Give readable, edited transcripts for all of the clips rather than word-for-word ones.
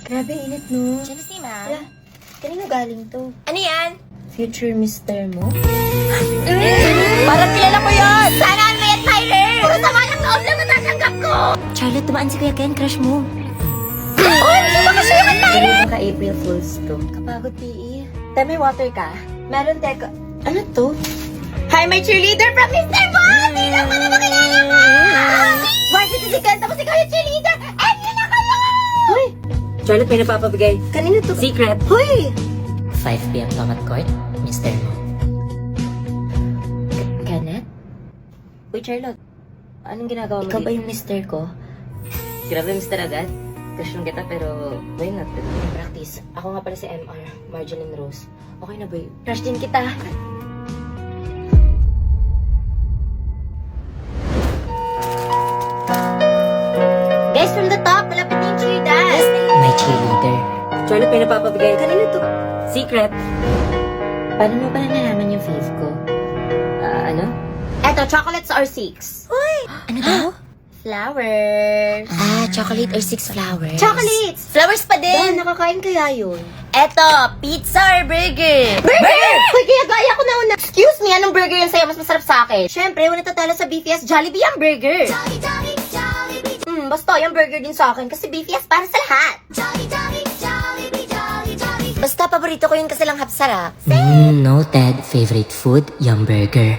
Grabe, init, no? Diyan na si ma'am. Wala. Kanino galing to? Ano yan? Future mister mo? Parang kilala ko yun! Sana all may admirer! Puro sama ng loob lang natatanggap ko! Charlotte, tumaan si Kuya Ken, crush mo. Oh, hindi ba kasi yung admirer? Ganun ka April Fools to. Kapagod, PE. Tayo, may water ka? Meron, teka. Ano to? Hi, my cheerleader from Mr. Mo! Hindi lang pala makilala ka! Varsity si Ken, tapos ikaw yung cheerleader! And yun ako lang! Hoy! Charlotte, may napapabigay. Kanino to? Secret. Hoy! 5 p.m. Tomat Court, Mr. Mo. Kenneth? Uy, Charlotte. Anong ginagawa mo Ikaw ba dito? yung mister ko? Grabe, Mr. Agad. Crush lang kita, pero why not? Practice. Ako nga pala si MR, Marjorie Rose. Okay na ba yun? Crush din kita. Guys, from the top, malapit na yung cheer dance! My cheerleader. Charlotte, may napapabigay. Kanino to? Secret. Paano mo pala nalaman yung fave ko? Ano? Eto, chocolates or six? Ano daw? Flowers. Chocolate or 6 flowers. Chocolates! Flowers pa Dan, din! nakakain kaya yun? Eto, pizza or burger? Burger! Uy, kaya gaya ko na una. Excuse me, anong burger yung sa'yo mas masarap sa akin? Siyempre, wala tatalo sa BFS, Jollibee ang burger. Basta yung burger din sa akin kasi BFS para sa lahat. Basta paborito ko yun kasi lang hapsarap. Noted. Favorite food, Yum Burger.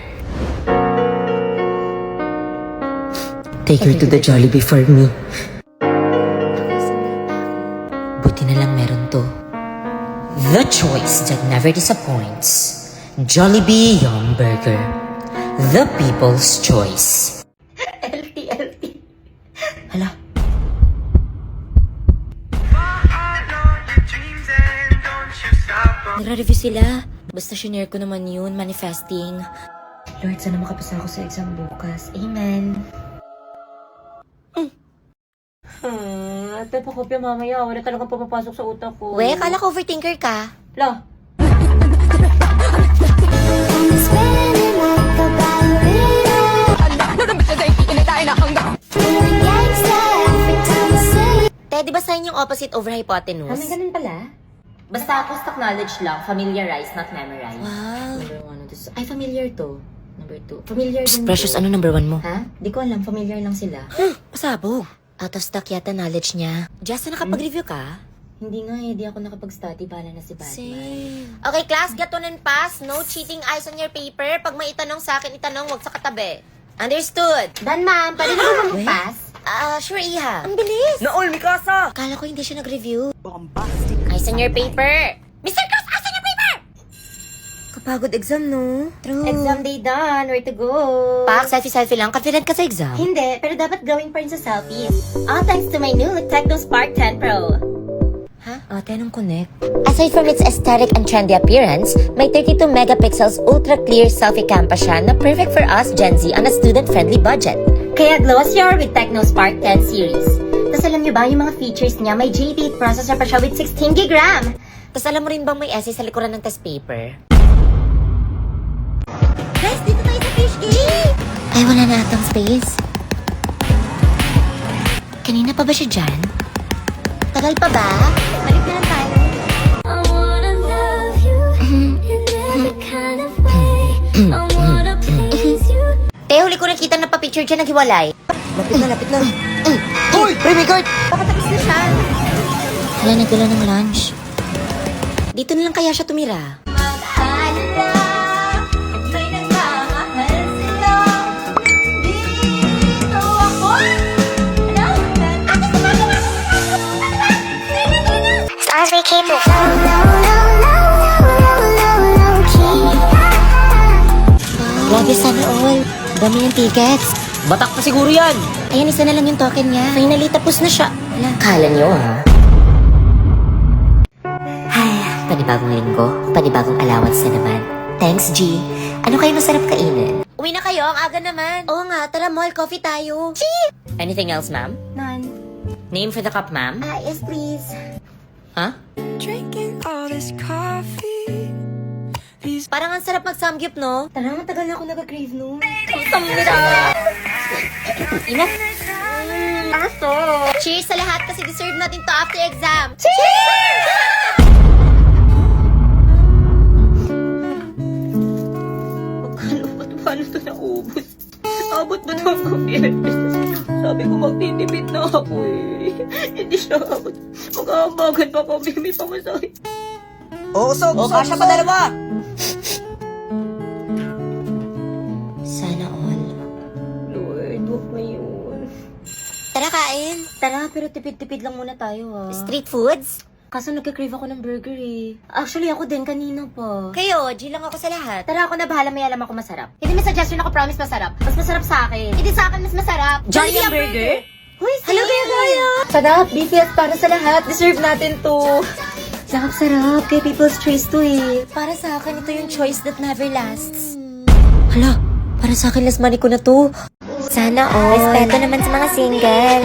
Take her to the Jollibee for me. Buti na lang meron to. The choice that never disappoints. Jollibee Yum Burger. The people's choice. LT. Hala. Nagre-review sila. Basta shinare ko naman yun, manifesting. Lord, sana makapasa ako sa exam bukas. Amen. Ate, pakopya mamaya. Wala talagang papapasok sa utak ko. We, kala ko overthinker ka. La. Te, di ba sign yung opposite over hypotenuse? May ganun pala? Basta post knowledge lang, familiarize, not memorize. Wow. Number 1 to Ay, familiar to. Number 2. Familiar din Precious, to. ano number 1 mo? Ha? Di ko alam. Familiar lang sila. Pasabog. Out of stock yata knowledge niya. Just na nakapag-review ka? Hindi nga eh. Di ako nakapag-study. Bahala na si Batman. Okay, class, get on and pass. No cheating eyes on your paper. Pag may itanong sa akin, itanong, wag sa katabi. Understood? Dan, ma'am. Pwede na ba mag-pass? Sure, Iha. Ang bilis. Naol, Mikasa! Kala ko hindi siya nag-review. Eyes on your paper. Mr. Cruz, eyes on your paper! Kapagod exam, no? True. Exam day done. Where to go? Pak, selfie-selfie lang. Confident ka sa exam? Hindi, pero dapat gawin pa rin sa selfies. All thanks to my new Techno Spark 10 Pro. Ate, anong connect? Aside from its aesthetic and trendy appearance, may 32 megapixels ultra-clear selfie cam pa siya na perfect for us Gen Z on a student-friendly budget. Kaya glossier with Techno Spark 10 series. Tapos alam niyo ba yung mga features niya, may J8 processor pa siya with 16GB RAM. Tapos alam mo rin bang may essay sa likuran ng test paper? Guys, dito tayo sa fish game! Ay, wala na atang space. Kanina pa ba siya dyan? Tagal pa ba? Balik na lang tayo. Te, huli ko nakita na pa-picture dyan naghiwalay. Lapit na. Hoy! Pre-record! Papatapos na siya. Hala, nagdala ng lunch. Dito na lang kaya siya tumira. As we keep it Grabe, sana all. Dami ng tickets. Batak pa siguro yan! Ayan, isa na lang yung token niya. Finally, tapos na siya. Kala niyo, ha? Ay, panibagong linggo, panibagong allowance na naman. Thanks, G. Ano kayo masarap kainin? Uwi na kayo, ang aga naman. Oo nga, tara mall, coffee tayo. Anything else, ma'am? None. Name for the cup, ma'am? Yes, please. Huh? Drinking all this coffee. These Parang ang sarap mag-samgyup, no? Tara, matagal na ako nag-crave no. Ina. Aso. Cheers sa lahat kasi deserve natin to after exam. Cheers! Hindi siya abot. Mag-aabagan pa ko, baby, pamasahe. Usog, kasya pa dalawa. Sana all. Lord, huwag mo yun. Tara, kain. Tara, pero tipid-tipid lang muna tayo, Street foods? Kaso nagka-crave ako ng burger eh. Actually, ako din kanina pa. Kayo, G lang ako sa lahat. Tara, ako na bahala, may alam ako masarap. Hindi may suggestion ako, promise masarap. Mas masarap sa akin. Hindi sa akin, mas masarap. Jolly ang burger? Huy, Hello, Gaya! Sarap, BTS para sa lahat. Deserve natin to. Sarap-sarap, kay People's Choice to eh. Para sa akin, ito yung choice that never lasts. Hala, para sa akin, last money ko na to. Sana all. Respeto naman sa mga single.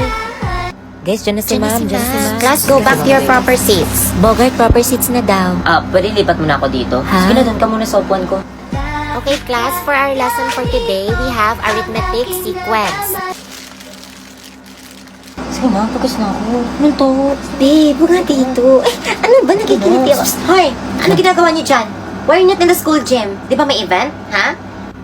Guys, dyan na si ma'am, dyan si ma'am. Class, go back to your proper seats. Bogart, proper seats na daw. Pwede lipat mo na ako dito. Ha? Sige na, doon ka muna sa upuan ko. Okay, class, for our lesson for today, we have arithmetic sequence. Sige na, focus na ako. Ano to? Babe, huwag nga dito. Ay, ano ba? Nagkikiliti ako. Hoy, ano ginagawa niyo dyan? Why are you not in the school gym? Di ba may event? Ha?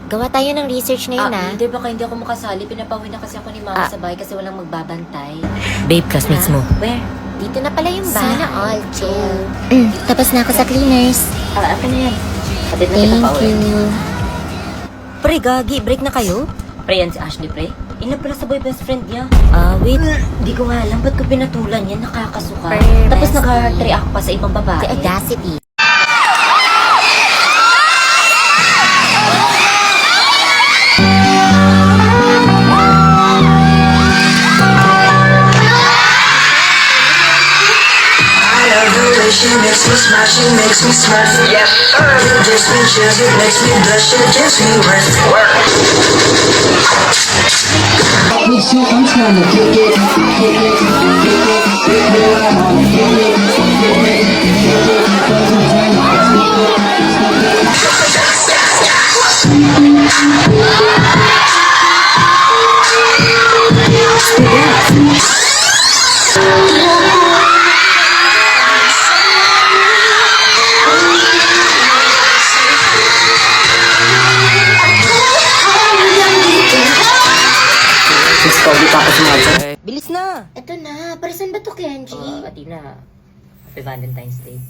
Gawa tayo ng research ngayon, Hindi, baka hindi ako makasali. Pinapawin na kasi ako ni mama sa bahay kasi walang magbabantay. Babe, classmates mo. Where? Dito na pala yung bahay. Sana all, chill. Tapos na ako sa cleaners. Ako na yan. Patid na kita Thank pa uwi. you. Pre, gagi, break na kayo? Pre, yan si Ashley, pre. Ina pala sa boy best friend niya. Wait. Hindi ko nga alam. Ba't ko pinatulan yan? Nakakasuka. Per Tapos best nag-heart react pa sa ibang babae. The audacity. She makes me smile, she makes me smile. Yes, sir. It gives me chills, it makes me blush, it gives me breath. Sis, Kobe pa ako sumadya. Bilis na. Ito na. Para saan ba to, Kenji? Atina. Happy Valentine's Day.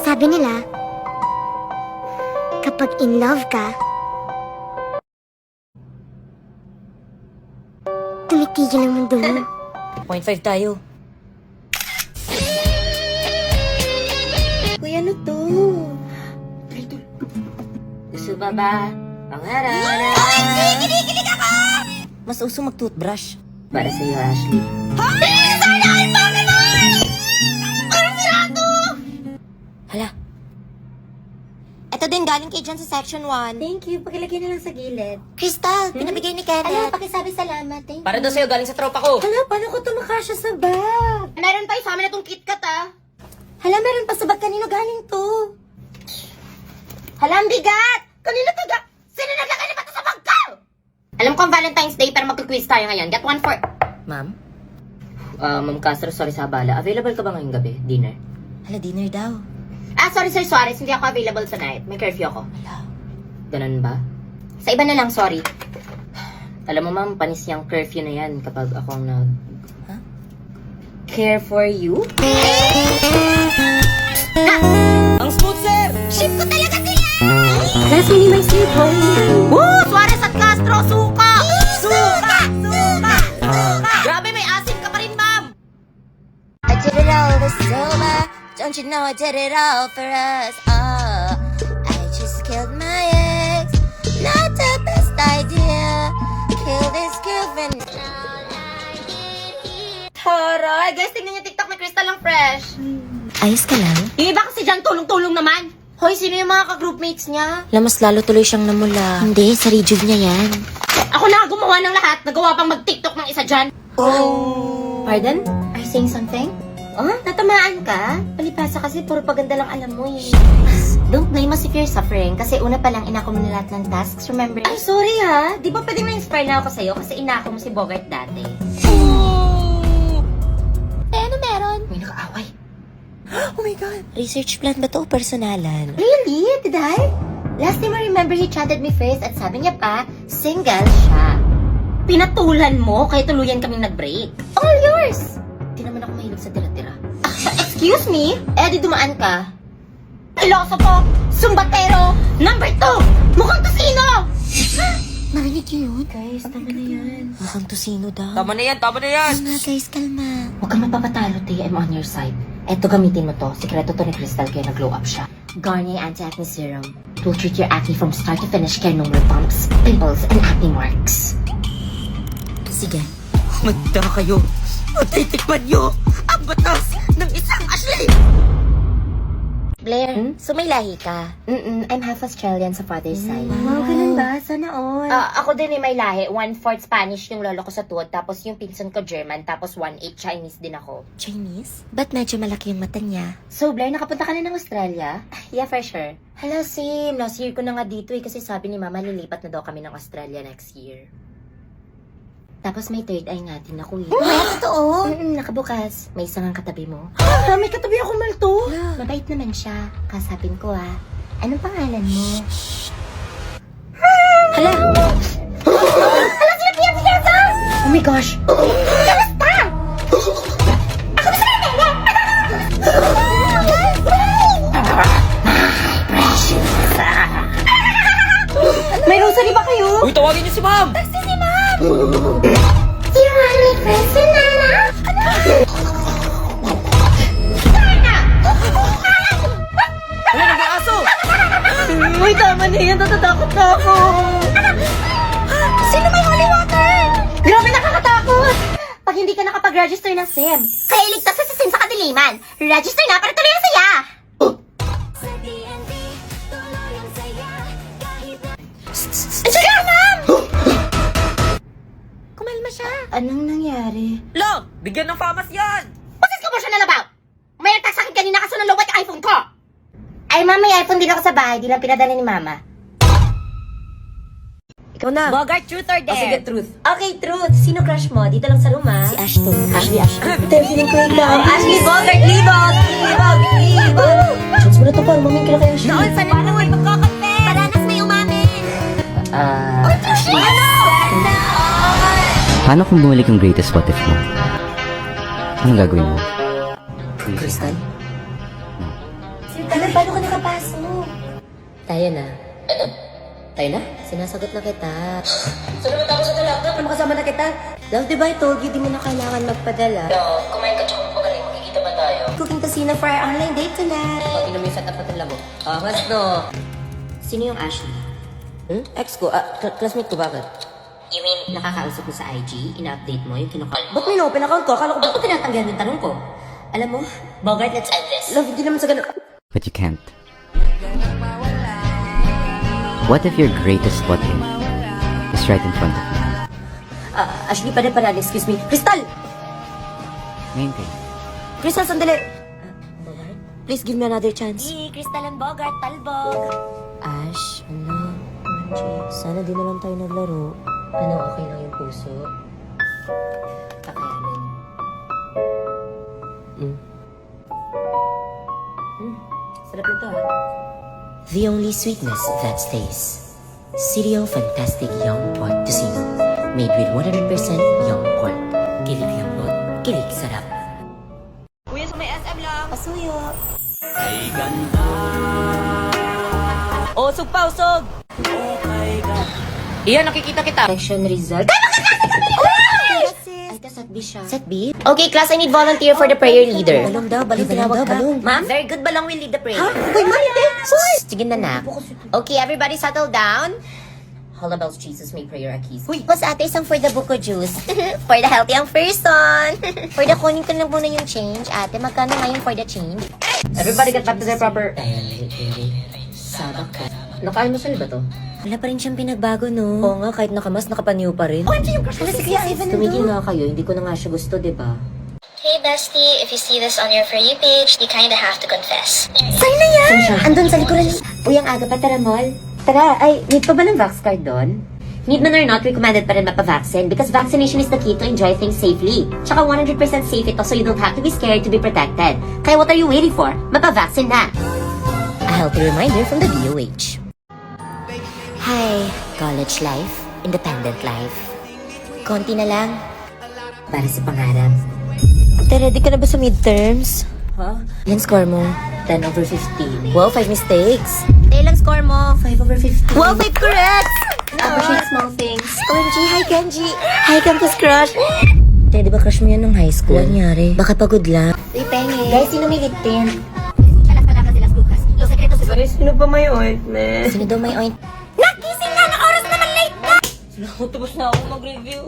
Sabi nila, kapag in love ka, tumitigil ang mundo mo. 0.5 tayo. Kuya, ano to? Gusto ba ba? Pangarap. Mas uso mag-toothbrush. Para sa'yo, Ashley. Hala. Ito din galing kay John sa section 1. Thank you. Pakilagay na lang sa gilid. Crystal, pinabigay ni Kenneth. Ano, pakisabi salamat. Thank you. Para daw sa'yo, galing sa tropa ko. Hala, paano ko tumakasya sa bag? Meron pa sa amin na itong KitKat, Hala, meron pa sa bag. Kanino galing to? Hala, ang bigat! Kanino to Sino naglagay na ba ito sa bag ko? Alam ko ang Valentine's Day, pero magka-quiz tayo ngayon. Get one for... Ma'am? Ma'am Castro, sorry sa abala. Available ka ba ngayong gabi? Dinner? Hala, dinner daw. Sorry Sir Suarez, hindi ako available tonight. May curfew ako. Ganun ba? Sa iba na lang, sorry. Alam mo ma'am, panis yung curfew na yan kapag ako ang nag... Care for you? Ang smooth, sir. Ship ko talaga sila! Class, hindi may sleep, hoy. Woo! Suarez at Castro, suka! Suka! Suka! Suka! Grabe, may asin ka pa rin, ma'am! I did it all this sober. Don't you know I did it all for us? Oh, I just killed my ex. Not the best idea. Kill this girlfriend. Taray! Guys, tingnan niyo TikTok ni Crystal ang fresh. Ayos ka lang? Yung iba kasi dyan, tulong-tulong naman. Hoy, sino yung mga ka-groupmates niya? Mas lalo tuloy siyang namula. Hindi, sa rejuve niya yan. Ako na gumawa ng lahat. Nagawa pang mag-TikTok ng isa dyan. Pardon? Are you saying something? Oh, natamaan ka? Palipasa kasi puro paganda lang alam mo eh. Don't blame us if you're suffering kasi una pa lang inako mo na lahat ng tasks, remember? Ay, sorry ha. Di ba pwedeng na-inspire na ako sa'yo kasi inako mo si Bogart dati? Ano meron? May nakaaway. Oh my God. Research plan ba to o personalan? Really? Did I? Last time I remember he chatted me first at sabi niya pa, single siya. Pinatulan mo, kaya tuluyan kaming nag-break. All yours! Di naman ako mahilig sa tira-tira. Excuse me? Eh, di dumaan ka. Pilosopo! Sumbatero! Number 2! Mukhang tusino! Narinig niyo yun? Guys, tama na yan. Mukhang tusino daw. Tama na yan, tama na yan. Mga guys, kalma. Huwag kang mapapatalo, T. I'm on your side. Eto, gamitin mo to. Sikreto to ni Crystal kaya nag-glow up siya. Garnier Anti-Acne Serum. It will treat your acne from start to finish kaya no more bumps, pimples, and acne marks. Sige. Magda kayo. Matitikman nyo ang batas ng isang Ashley. Blair, so may lahi ka? I'm half Australian sa father's side. Wow, ganun ba? Sana all. Ako din may lahi. 1/4 Spanish yung lolo ko sa tuwod, tapos yung pinsan ko German, tapos 1/8 Chinese din ako. Chinese? Ba't medyo malaki yung mata niya? So, Blair, nakapunta ka na ng Australia? Yeah, for sure. Hala, same. Last year ko na nga dito kasi sabi ni Mama lilipat na daw kami ng Australia next year. Tapos may third eye nga din ako eh. Totoo? Nakabukas. May isang ang katabi mo. May katabi ako malto. Mabait naman siya. Kasapin ko anong pangalan mo? Hala! Hala, sila Piazza! Oh my gosh! May rosary ba kayo? Uy, tawagin niyo si ma'am. Ano, nag-aaso? Uy, tama na yan. Natatakot na ako. Sino may holy water? Grabe, nakakatakot. Pag hindi ka nakapag-register ng SIM, kaya iligtas ka sa SIM sa kadiliman. Register na para tuloy ang saya! Sige, ma'am! Kumalma siya. Anong nangyari? Lo, bigyan ng famas yan. What's this commotion all about? May nagtag sa akin kanina kasi nalawat yung iPhone ko! Ay, ma'am, may iPhone din ako sa bahay. Di lang pinadala ni Mama. Ikaw na. Bogart, truth or dare? Sige, truth. Okay, truth. Sino crush mo? Dito lang sa room, Si Ashton. Ashley. Feeling ko ikaw. Ashley Bogart, libog! Chance mo na to, parang maming kila kay Ashley. Noon, sana naman magkakonfess! Paranas may umamin! Paano kung bumalik ang greatest what if mo? Anong gagawin mo? Crystal? Ano, paano ka nakapasok? Tayo na. Ano? Tayo na? Sinasagot na kita. Saan naman tapos sa talaka? Paano kasama na kita? Love, di ba I told you, di mo na kailangan magpadala. No, kumain ka tsaka magaling. Magkikita ba tayo? Cooking casino for our online date tonight. Pati na may setup na tala mo. Mas no. Sino yung Ashley? Ex ko. Classmate ko, bakit? You mean, nakakausap mo sa IG? Ina-update mo yung kinukal mo? Ba't may no-open account ko? Akala ko ba? Ba't ko tinatanggal yung tanong ko? Alam mo, Bogart, let's end this. Love, hindi naman sa ganun. But you can't. What if your greatest what if is right in front of you? Ashley, para, excuse me. Crystal! Ngayon kayo. Crystal, sandali. Please give me another chance. Crystal and Bogart, talbog. Ash, ano? Sana di na lang tayo naglaro. Ano, okay lang yung puso? Kakayanin. Sarap nito The only sweetness that stays. Sirio Fantastic Young Pork Tocino. Made with 100% young pork. Kilig lambot, kilig sarap. Kuya, sa may SM lang. Pasuyo. Usog pa, usog! Iyan, nakikita kita. Election result. Ay, ta, set B siya. Set B? Okay, class, I need volunteer for the prayer leader. Balong daw, balong ka. Ma'am? Very good, Balong will lead the prayer. Uy, mali! Sige na, nak. Okay, everybody settle down. Holla bells, Jesus, may prayer akis. Uy, boss ate, isang for the buko juice. For the healthy ang person. For the kunin ko lang muna yung change. Ate, magkano nga yung for the change? Everybody get back to their proper... Sabak ka. Naka-almusal ba to? Wala pa rin siyang pinagbago, no? Oo nga, kahit nakamas, nakapaniw pa rin. Sige, Ivan, Tumigil nga kayo, hindi ko na nga siya gusto, di ba? Hey bestie, if you see this on your For You page, you kinda have to confess. Saan na yan? Andun sa likuran. Uy, ang aga pa, tara, mall. Tara, ay, need pa ba ng vax card doon? Need man or not, recommended pa rin mapavaccine because vaccination is the key to enjoy things safely. Tsaka 100% safe ito so you don't have to be scared to be protected. Kaya what are you waiting for? Mapavaccine na! A healthy reminder from the DOH. Hi, college life, independent life. konti na lang. Para sa pangarap. Ready ka na ba sa midterms? Huh? Yan score mo. 10 over 15. Wow, 5 mistakes. Ilang score mo? 5 over 15. Wow, 5 correct! Appreciate small things. Kenji, hi Kenji. Hi campus crush. Di ba crush mo yan nung high school? Ano nangyari? Baka pagod lang. Uy, Pengi. Guys, sino may lip tint? Guys, sino ba may ointment? Sino daw may oint? Tapos na ako mag-review.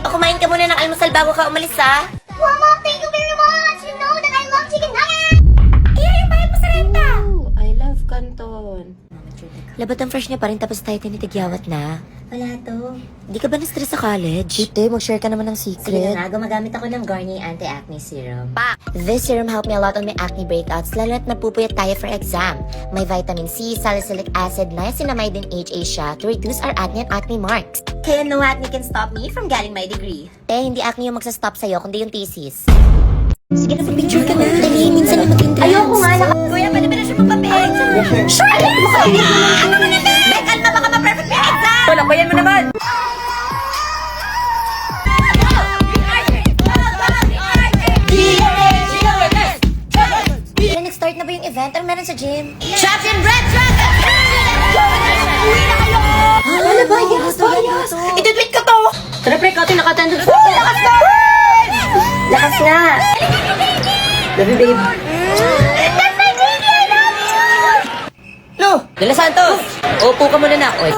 Kumain ka muna ng almusal bago ka umalis, ha? Mama, thank you very much. You know that I love chicken nuggets. Kaya yung bayad mo sa renta. I love Canton. Labat ang fresh niya pa rin tapos tayo tinitigyawat na. Wala to. Di ka ba na-stress sa college? Ito, mag-share ka naman ng Sige secret. na nga, gumagamit ako ng Garnier Anti-Acne Serum. This serum helped me a lot on my acne breakouts, lalo na't napupuyat tayo for exam. May vitamin C, salicylic acid, niacinamide, and HA siya to reduce our acne and acne marks. Kaya no acne can stop me from getting my degree. Hindi acne yung magsastop sa'yo, kundi yung thesis. Sige na, picture ka na. Dali, minsan na mag-entrance. Ayoko nga, Kuya, pwede ba na siya magpapel? Sure, yes! Ano mo na, Bek, kalma, baka ma-perfect yung exam! Walang bayan mo naman! Nag-start na ba yung event? Ano meron sa gym? Trapped in red dragon. Ano ba? Yes, yes! Itutweet ko to! Tara, pre, Kati, naka-attendance. Lakas na! Lakas na! Love you, babe. No! De La Santos! Upo ka muna na. Oy.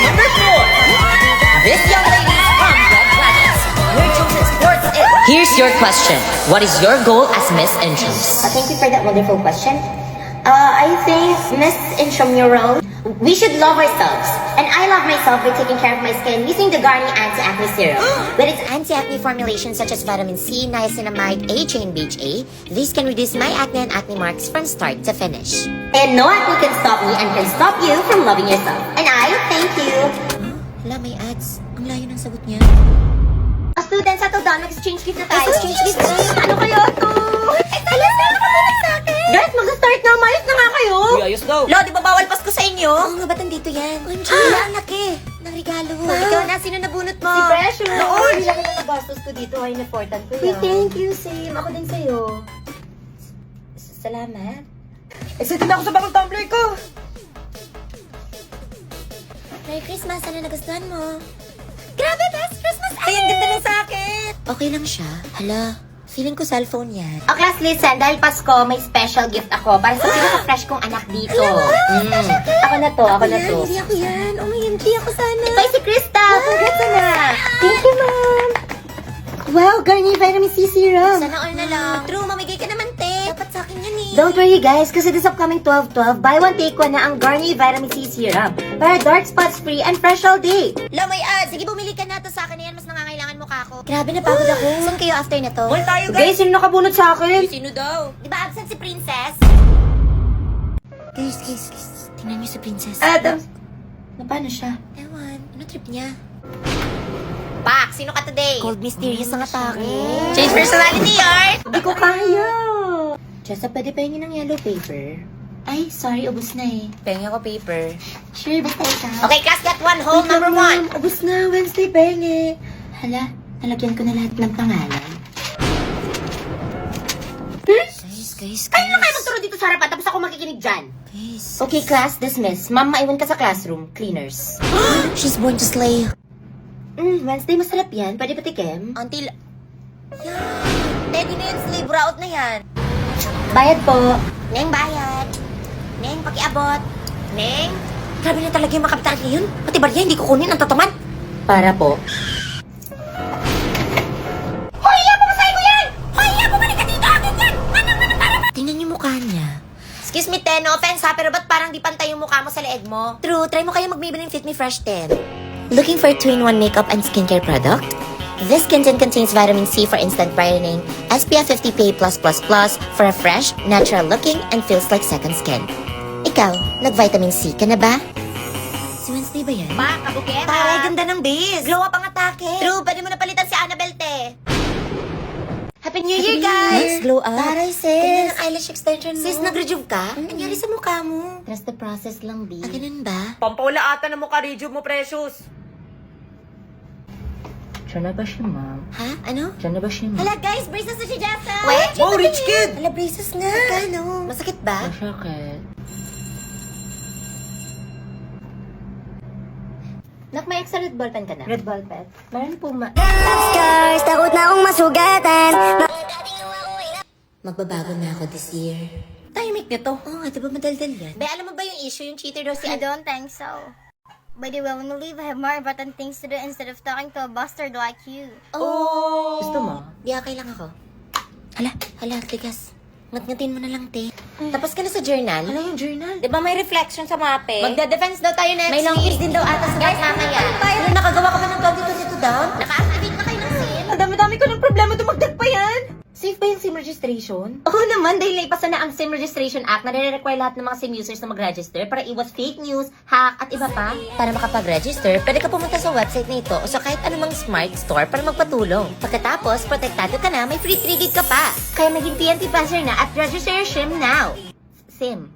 Number 4. This young lady is from Red Dragons. Your chosen sports is... Here's your question. What is your goal as Miss Entrance? Thank you for that wonderful question. I think Miss Intramural, we should love ourselves. And I love myself by taking care of my skin using the Garnier Anti-Acne Serum. With its anti-acne formulations such as vitamin C, niacinamide, HA, and BHA, these can reduce my acne and acne marks from start to finish. And no acne can stop me and can stop you from loving yourself. And I thank you. Hala, may ads. Ang layo ng sagot niya. Students, settle down. Mag-exchange gift na tayo. Exchange gift? Ano kaya to? Guys, mag-start na. Mayos na nga kayo. Uy, ayos daw. Lo, di ba bawal Pasko sa inyo? Oo nga, ba't nandito yan? Ang laki ng regalo. Ikaw na, sino nabunot mo? Si Precious. Noon. Hindi lang yung nagastos ko dito. Ay, important ko yan. Thank you, Sim. Ako din sa'yo. Salamat. Excited ako sa bagong tumbler ko! Merry Christmas, ano nagustuhan mo? Grabe, best Christmas ever! Ay, ang ganda ng sa akin. Okay lang siya. Hala, feeling ko cellphone yan. O class, listen. Dahil Pasko, may special gift ako para sa pinaka-fresh kong anak dito. Ako na to, ako na to. Hindi ako yan. OMG, ako sana. Ito ay si Krista. Congrats na. Thank you, ma'am. Wow, Garnier Vitamin C Serum. Sana all na lang. True, mamigay ka naman, te. Dapat sa akin yan eh. Don't worry guys, kasi this upcoming 12/12, buy one take one na ang Garnier Vitamin C Serum para dark spots free and fresh all day. Lo, may ads. Sige, bumili ka na to sa akin na yan. Mas nangangailangan mukha ko. Grabe, napagod ako. Saan kayo after na to? Tayo guys! Sino nakabunot sa akin? Sino daw? Di ba absent si Princess? Guys. Tingnan niyo si Princess. Adam. Na paano siya? Ewan, ano trip niya? Pak, sino ka today? Cold mysterious ang atake. Change personality, art! Hindi ko kaya. Jessa, pwede pahingin ng yellow paper? Ay, sorry, ubus na eh. Pengen ako paper. Sure, basta ikaw. Okay, class, get one home. Number 1. Ubus na, Wednesday, penge. Hala, nalagyan ko na lahat ng pangalan. Guys. Ay, ano kayo magturo dito sa harapan tapos ako makikinig dyan? Guys. Okay, class, dismiss. Ma'am, maiwan ka sa classroom. Cleaners. She's born to slay. Wednesday, masarap yan. Pwede patikim? Until... Yan. Ready na yun, slave route na yan. Bayad po. Neng, bayad. Neng, pakiabot. Neng. Grabe na talaga yung mga kapitan ngayon. Pati barya, hindi kukunin ang tataman. Para po. Tingnan yung mukha niya. Excuse me, Ten. No offense ha, pero ba't parang di pantay yung mukha mo sa leeg mo? True, try mo kaya mag-Maybelline Fit Me Fresh 10. Looking for a 2-in-1 makeup and skincare product? This content contains vitamin C for instant brightening, SPF 50 PA+++ for a fresh, natural-looking, and feels like second skin. Ikaw, nag-vitamin C ka na ba? Si Wednesday ba yan? Pa, kabuketa. Pare, ganda ng base. Glow up ang atake. True, pwede mo na palitan si Annabelle, te. Happy Happy New Year, guys! Let's glow up. Taray, sis. Ganda ng eyelash extension mo. Sis, nag-rejuve ka? Nangyari sa mukha mo. Trust the process lang, B. Ganun ba? Pampaula ata na mukha rejuve mo, Precious. Diyan na ba siya, ma'am? Ha? Ano? Diyan na ba siya, ma'am? Hala guys, braces na si Jessa! Wait! Wow, rich kid! Hala, braces nga. Ano? Masakit ba? Masakit. Nak, may extra red ball pen ka na? Red ball pen? Meron po, Scars, takot na akong masugatan. Magbabago na ako this year. Tahimik nito. Oo nga, di ba madaldal yan? Be, alam mo ba yung issue? Yung cheater daw si I don't think so. By the way, when we leave, I have more important things to do instead of talking to a bastard like you. Oh! Gusto mo? Di okay lang ako. Hala, tigas. Ngat-ngatin mo na lang, te. Tapos ka na sa journal? Ano yung journal? Di ba may reflection sa mape? Magda-defense daw tayo next May long week. kiss din daw ata sa guys mamaya. Ano, nakagawa ka ba ng 2022 down? Naka-activate na kayo ng SIM? Ang dami-dami ko ng problema, dumagdag pa yan. Safe ba yung SIM registration? Oo naman, dahil naipasa na ang SIM Registration Act na nire-require lahat ng mga SIM users na mag-register para iwas fake news, hack, at iba pa. Para makapag-register, pwede ka pumunta sa website na ito o sa kahit anumang smart store para magpatulong. Pagkatapos, protektado ka na, may free 3 gig ka pa. Kaya maging TNT passer na at register your SIM now. SIM.